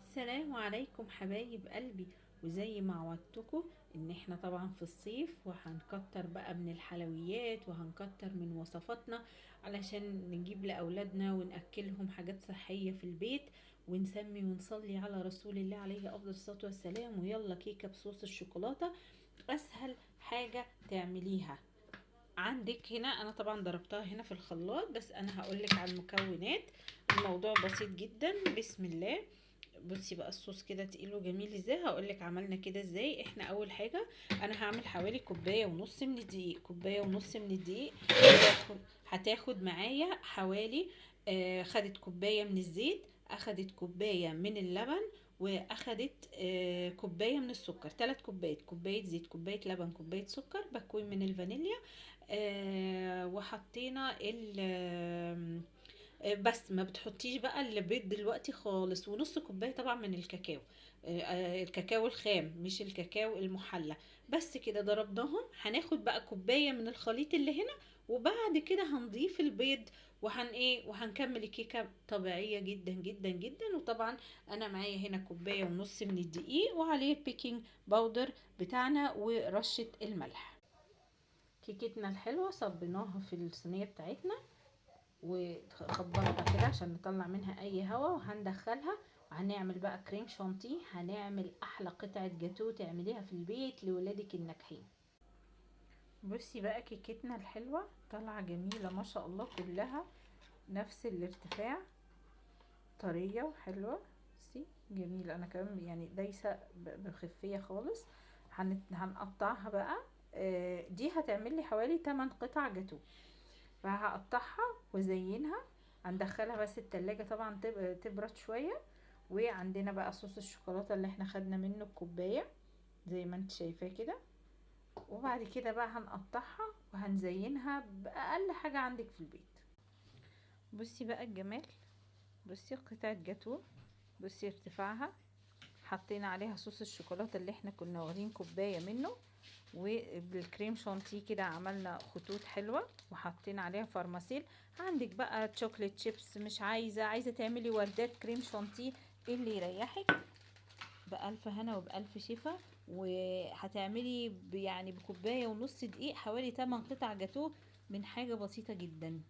السلام عليكم حبايب قلبي. وزي ما عودتكم ان احنا طبعا في الصيف وهنكتر بقى من الحلويات وهنكتر من وصفاتنا علشان نجيب لأولادنا ونأكلهم حاجات صحية في البيت، ونسمي ونصلي على رسول الله عليه أفضل الصلاة والسلام. ويلا كيكة بصوص الشوكولاتة، أسهل حاجة تعمليها. عندك هنا انا طبعا ضربتها هنا في الخلاط، بس انا هقولك على المكونات. الموضوع بسيط جدا، بسم الله. بصي بقى الصوص كده تقيل وجميل ازاي. هقولك عملنا كده ازاي. احنا اول حاجه انا هعمل حوالي كوبايه ونص من الدقيق. كوبايه ونص من الدقيق هتاخد معايا حوالي خدت كوبايه من الزيت، اخدت كوبايه من اللبن، واخدت كوبايه من السكر. 3 كوبايات، كوبايه زيت، كوبايه لبن، كوبايه سكر، بكوي من الفانيليا. وحطينا بس ما بتحطيش بقى البيض دلوقتي خالص. ونص كوبايه طبعا من الكاكاو، الكاكاو الخام مش الكاكاو المحلى. بس كده ضربناهم. هناخد بقى كوبايه من الخليط اللي هنا، وبعد كده هنضيف البيض وهنكمل الكيكه طبيعيه جدا جدا جدا. وطبعا انا معايا هنا كوبايه ونص من الدقيق، وعليه البيكنج باودر بتاعنا ورشه الملح. كيكتنا الحلوه صبيناها في الصينيه بتاعتنا وخبطها كده عشان نطلع منها اي هوا، وهندخلها. وهنعمل بقى كريم شانتيه، هنعمل احلى قطعة جاتو تعمليها في البيت لولادك الناجحين. بصي بقى كيكتنا الحلوة طالعة جميلة ما شاء الله، كلها نفس الارتفاع، طرية وحلوة. بصي جميلة، انا كمان يعني دايسة بخفية خالص. هنقطعها بقى. دي هتعمل لي حوالي 8 قطع جاتو، فهقطعها وازينها. هندخلها بس التلاجة طبعا تبرد شوية. وعندنا بقى صوص الشوكولاتة اللي احنا خدنا منه الكوباية زي ما انت شايفاه كده. وبعد كده بقى هنقطعها وهنزينها بأقل حاجة عندك في البيت. بصي بقى الجمال، بصي قطعة جاتو، بصي ارتفاعها. حطينا عليها صوص الشوكولاتة اللي احنا كنا واخدين كوباية منه، وبالكريم شانتيه كده عملنا خطوط حلوة، وحطينا عليها فرماسيل. عندك بقى تشوكلت شيبس، مش عايزة تعملي وردات كريم شانتيه، ايه اللي يريحك. بألف هنا وبألف شفا. وهتعملي يعني بكوباية ونص دقيق حوالي 8 قطع جاتوه من حاجة بسيطة جدا.